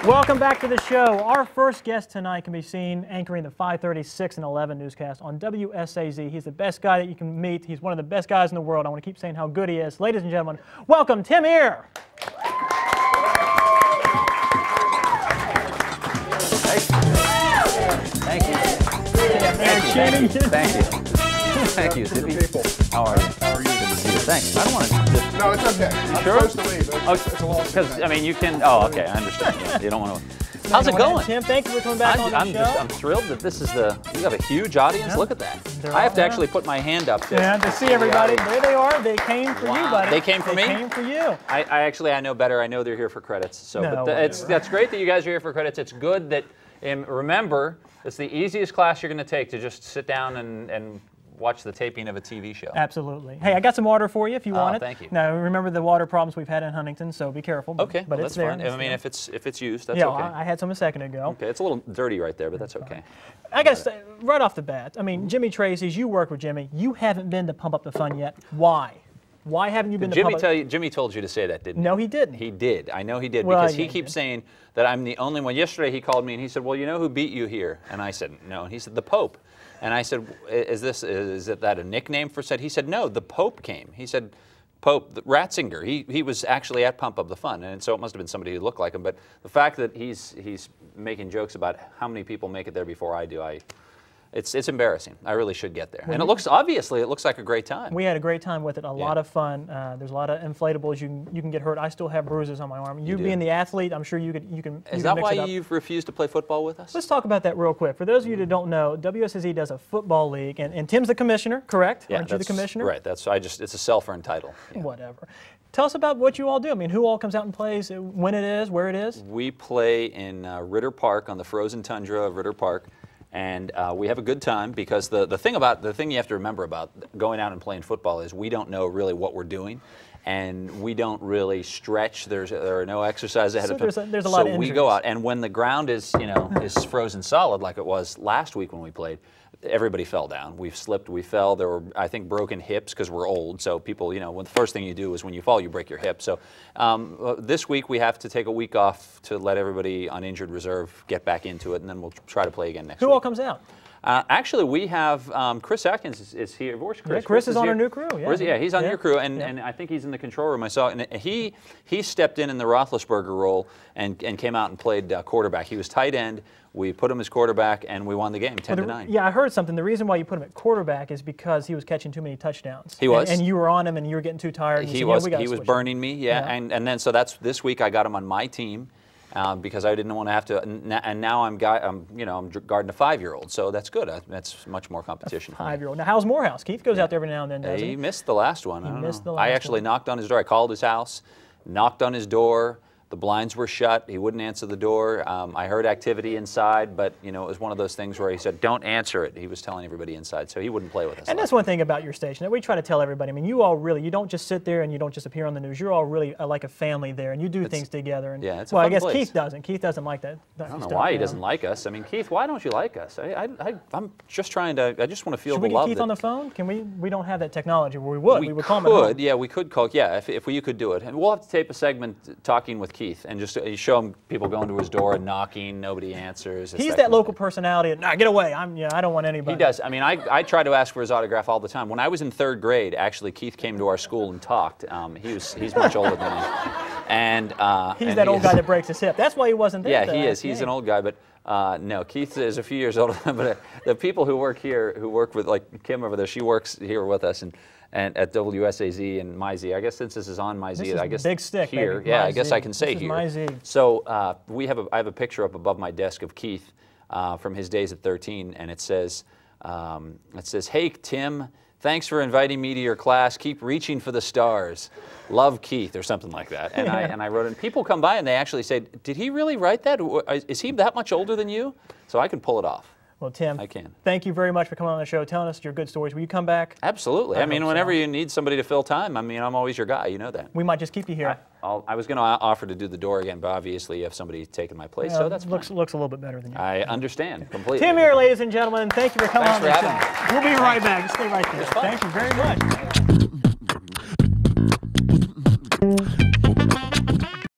Welcome back to the show. Our first guest tonight can be seen anchoring the 5:30, 6, and 11 newscast on WSAZ. He's the best guy that you can meet. He's one of the best guys in the world. I want to keep saying how good he is. Ladies and gentlemen, welcome Tim Ear. Thank you. Thank you, Zippy. How are you? How are you? Thanks. I don't want to just... No, it's okay. I'm supposed to leave. It's a long Because, I mean, you can... Oh, okay, I understand. Yeah, you don't want to... How's it going? Tim, thank you for coming back on the show. I'm thrilled that this is the... You have a huge audience. Look at that. I have to actually put my hand up. To see everybody. There they are. They came for you, buddy. They came for me? They came for you. I know better. I know they're here for credits. So, that's great that you guys are here for credits. It's good that... remember, it's the easiest class you're going to take to just sit down and watch the taping of a TV show. Absolutely. Hey, I got some water for you if you want it. Thank you. Now, remember the water problems we've had in Huntington, so be careful. Okay, but well, it's that's there. fine. I mean, if it's used, that's yeah, okay. I had some a second ago. Okay, it's a little dirty right there, but that's okay. I got to say, right off the bat, I mean, Jimmy Tracy's, you work with Jimmy. You haven't been to Pump Up the Fun yet. Why? Why haven't you been to Pump Up? Jimmy told you to say that, didn't he? No, he didn't. He did. I know he did, Well, because he keeps saying that I'm the only one. Yesterday he called me and he said, well, you know who beat you here? And I said, no. And he said, the Pope. And I said, is that a nickname for said? He said, no, the Pope came. He said, Pope, Ratzinger. He was actually at Pump Up the Fun, and so it must have been somebody who looked like him. But the fact that he's making jokes about how many people make it there before I do, it's embarrassing. I really should get there. And it looks like a great time. We had a great time with it. A lot of fun. There's a lot of inflatables. You can get hurt. I still have bruises on my arm. You being the athlete, I'm sure you can. Is that why you've refused to play football with us? Let's talk about that real quick. For those of you that don't know, WSAZ does a football league, and Tim's the commissioner, correct? Yeah, aren't you the commissioner? Right. It's a self-earned title. Yeah. Whatever. Tell us about what you all do. I mean, who all comes out and plays, when it is, where it is? We play in Ritter Park, on the frozen tundra of Ritter Park. And we have a good time, because the thing you have to remember about going out and playing football is we don't know really what we're doing, and we don't really stretch. There are no exercises ahead of time. There's a lot of injuries. So we go out, and when the ground is is frozen solid like it was last week when we played, everybody fell down. We slipped, we fell. There were, I think, broken hips because we're old. So people, when the first thing you do is when you fall, you break your hip. So this week we have to take a week off to let everybody on injured reserve get back into it, and then we'll try to play again next week. Who all comes out? Actually, we have Chris Atkins is here. Where's Chris? Yeah, Chris is on our new crew. Yeah, he's on your crew, and I think he's in the control room. I saw, and he stepped in the Roethlisberger role and came out and played quarterback. He was tight end. We put him as quarterback, and we won the game 10-9. Yeah, I heard something. The reason why you put him at quarterback is because he was catching too many touchdowns. He was. And you were on him, and you were getting too tired. And he was burning me, and then so this week I got him on my team. Because I didn't want to have to, and now I'm guarding a 5-year-old, so that's good. That's much more competition. A 5-year-old. Now, how's Morehouse? Keith goes out there every now and then, doesn't he? He missed the last one. I actually knocked on his door. I called his house, knocked on his door. The blinds were shut. He wouldn't answer the door. I heard activity inside, but it was one of those things where he said, "Don't answer it." He was telling everybody inside, so he wouldn't play with us. And that's one thing about your station that we try to tell everybody. I mean, you all really, you don't just sit there and you don't just appear on the news. You're all really like a family there, and you do things together. And, yeah, it's well, a I guess place. Keith doesn't. Keith doesn't like that. I don't know why he doesn't like us. I mean, Keith, why don't you like us? I'm just trying to. I just want to feel the love. Should we get Keith on the phone? Can we? We don't have that technology. Where we would call him at home. Yeah, we could call. Yeah, if you could do it, and we'll have to tape a segment talking with Keith and just show him people going to his door and knocking, nobody answers. He's that local personality. Nah, get away. I don't want anybody. He does. I mean, I try to ask for his autograph all the time. When I was in 3rd grade, actually, Keith came to our school and talked. He's much older than me, and he's that old guy that breaks his hip. That's why he wasn't there. Yeah, he is. He's an old guy, but no, Keith is a few years older. But the people who work here, who work with, like Kim over there, she works here with us, and at WSAZ and MyZ. I guess since this is on MyZ, I guess big stick here. Baby. Yeah, MyZ. I guess I can say this here. Is MyZ. So I have a picture up above my desk of Keith from his days at 13, and it says, "Hey Tim, thanks for inviting me to your class. Keep reaching for the stars. Love, Keith," or something like that. And I wrote it. And people come by and they actually say, "Did he really write that? Is he that much older than you?" So I can pull it off. Well, Tim, I can. Thank you very much for coming on the show, telling us your good stories. Will you come back? Absolutely. I mean, whenever you need somebody to fill time, I mean, I'm always your guy. You know that. We might just keep you here. I was going to offer to do the door again, but obviously you have somebody taking my place, so that's looks a little bit better than you. I understand completely. Tim here, ladies and gentlemen. Thank you for coming on the show. Having me. We'll be right back. Stay right there. Thank you very much.